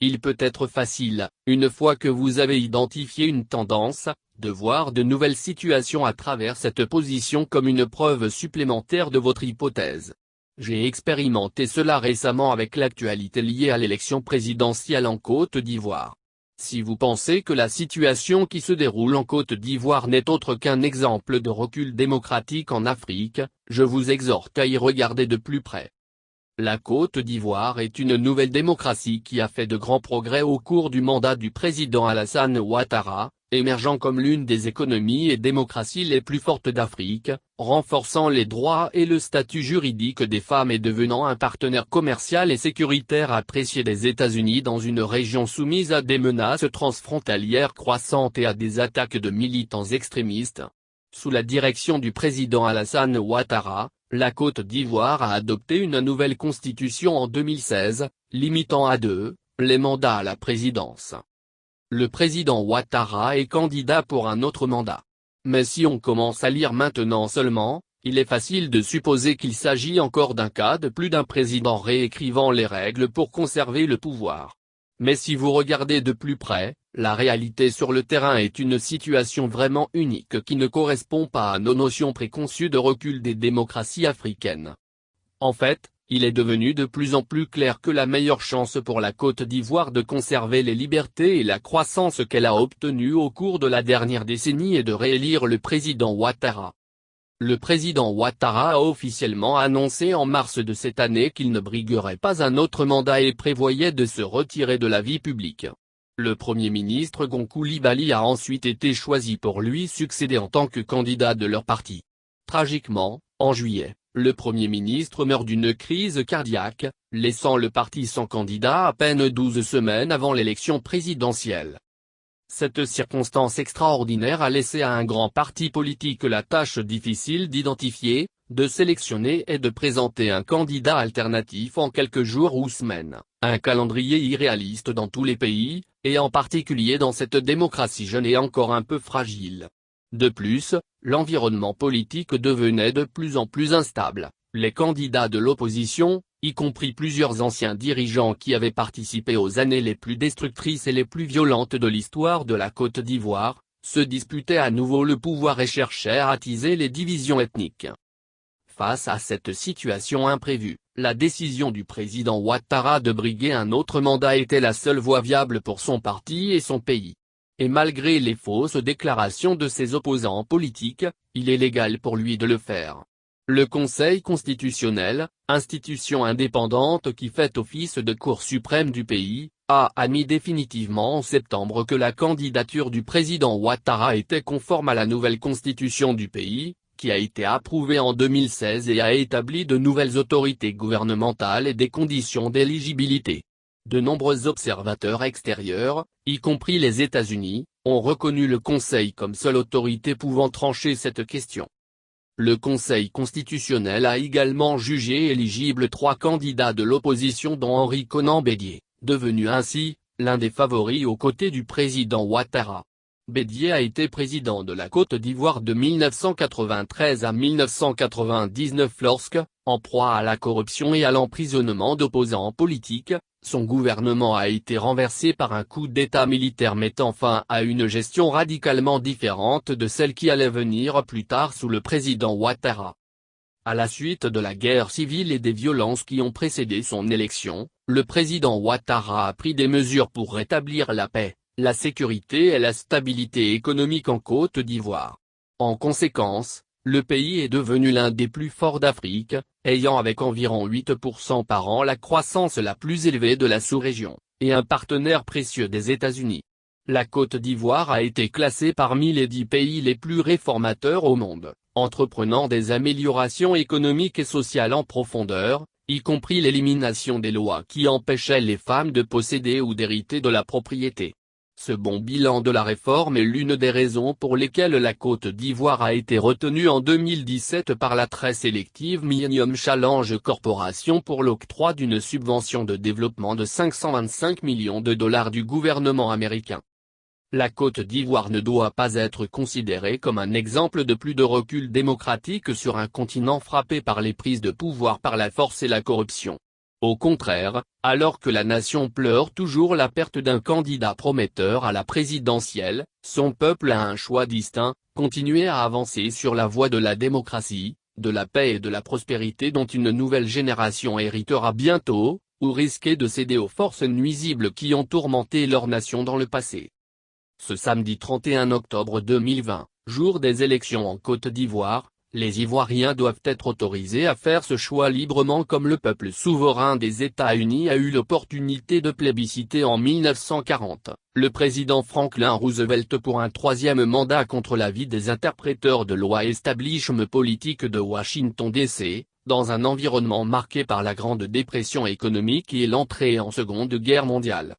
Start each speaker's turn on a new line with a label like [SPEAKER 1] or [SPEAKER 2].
[SPEAKER 1] Il peut être facile, une fois que vous avez identifié une tendance, de voir de nouvelles situations à travers cette position comme une preuve supplémentaire de votre hypothèse. J'ai expérimenté cela récemment avec l'actualité liée à l'élection présidentielle en Côte d'Ivoire. Si vous pensez que la situation qui se déroule en Côte d'Ivoire n'est autre qu'un exemple de recul démocratique en Afrique, je vous exhorte à y regarder de plus près. La Côte d'Ivoire est une nouvelle démocratie qui a fait de grands progrès au cours du mandat du président Alassane Ouattara, émergeant comme l'une des économies et démocraties les plus fortes d'Afrique, renforçant les droits et le statut juridique des femmes et devenant un partenaire commercial et sécuritaire apprécié des États-Unis dans une région soumise à des menaces transfrontalières croissantes et à des attaques de militants extrémistes. Sous la direction du président Alassane Ouattara, la Côte d'Ivoire a adopté une nouvelle constitution en 2016, limitant à 2 les mandats à la présidence. Le président Ouattara est candidat pour un autre mandat. Mais si on commence à lire maintenant seulement, il est facile de supposer qu'il s'agit encore d'un cas de plus d'un président réécrivant les règles pour conserver le pouvoir. Mais si vous regardez de plus près, la réalité sur le terrain est une situation vraiment unique qui ne correspond pas à nos notions préconçues de recul des démocraties africaines. En fait, il est devenu de plus en plus clair que la meilleure chance pour la Côte d'Ivoire de conserver les libertés et la croissance qu'elle a obtenue au cours de la dernière décennie est de réélire le président Ouattara. Le président Ouattara a officiellement annoncé en mars de cette année qu'il ne briguerait pas un autre mandat et prévoyait de se retirer de la vie publique. Le Premier ministre Gon Coulibaly a ensuite été choisi pour lui succéder en tant que candidat de leur parti. Tragiquement, en juillet, le Premier ministre meurt d'une crise cardiaque, laissant le parti sans candidat à peine 12 semaines avant l'élection présidentielle. Cette circonstance extraordinaire a laissé à un grand parti politique la tâche difficile d'identifier, de sélectionner et de présenter un candidat alternatif en quelques jours ou semaines, un calendrier irréaliste dans tous les pays, et en particulier dans cette démocratie jeune et encore un peu fragile. De plus, l'environnement politique devenait de plus en plus instable, les candidats de l'opposition, y compris plusieurs anciens dirigeants qui avaient participé aux années les plus destructrices et les plus violentes de l'histoire de la Côte d'Ivoire, se disputaient à nouveau le pouvoir et cherchaient à attiser les divisions ethniques. Face à cette situation imprévue, la décision du président Ouattara de briguer un autre mandat était la seule voie viable pour son parti et son pays. Et malgré les fausses déclarations de ses opposants politiques, il est légal pour lui de le faire. Le Conseil constitutionnel, institution indépendante qui fait office de Cour suprême du pays, a admis définitivement en septembre que la candidature du président Ouattara était conforme à la nouvelle constitution du pays, qui a été approuvée en 2016 et a établi de nouvelles autorités gouvernementales et des conditions d'éligibilité. De nombreux observateurs extérieurs, y compris les États-Unis, ont reconnu le Conseil comme seule autorité pouvant trancher cette question. Le Conseil constitutionnel a également jugé éligibles 3 candidats de l'opposition dont Henri Konan Bédié, devenu ainsi, l'un des favoris aux côtés du président Ouattara. Bédié a été président de la Côte d'Ivoire de 1993 à 1999 lorsque, en proie à la corruption et à l'emprisonnement d'opposants politiques, son gouvernement a été renversé par un coup d'État militaire mettant fin à une gestion radicalement différente de celle qui allait venir plus tard sous le président Ouattara. À la suite de la guerre civile et des violences qui ont précédé son élection, le président Ouattara a pris des mesures pour rétablir la paix, la sécurité et la stabilité économique en Côte d'Ivoire. En conséquence, le pays est devenu l'un des plus forts d'Afrique, ayant avec environ 8% par an la croissance la plus élevée de la sous-région, et un partenaire précieux des États-Unis. La Côte d'Ivoire a été classée parmi les 10 pays les plus réformateurs au monde, entreprenant des améliorations économiques et sociales en profondeur, y compris l'élimination des lois qui empêchaient les femmes de posséder ou d'hériter de la propriété. Ce bon bilan de la réforme est l'une des raisons pour lesquelles la Côte d'Ivoire a été retenue en 2017 par la très sélective Millennium Challenge Corporation pour l'octroi d'une subvention de développement de 525 millions de dollars du gouvernement américain. La Côte d'Ivoire ne doit pas être considérée comme un exemple de plus de recul démocratique sur un continent frappé par les prises de pouvoir par la force et la corruption. Au contraire, alors que la nation pleure toujours la perte d'un candidat prometteur à la présidentielle, son peuple a un choix distinct: continuer à avancer sur la voie de la démocratie, de la paix et de la prospérité dont une nouvelle génération héritera bientôt, ou risquer de céder aux forces nuisibles qui ont tourmenté leur nation dans le passé. Ce samedi 31 octobre 2020, jour des élections en Côte d'Ivoire, les Ivoiriens doivent être autorisés à faire ce choix librement comme le peuple souverain des États-Unis a eu l'opportunité de plébisciter en 1940, le président Franklin Roosevelt pour un troisième mandat contre l'avis des interpréteurs de loi establishment politique de Washington DC, dans un environnement marqué par la Grande Dépression économique et l'entrée en Seconde Guerre mondiale.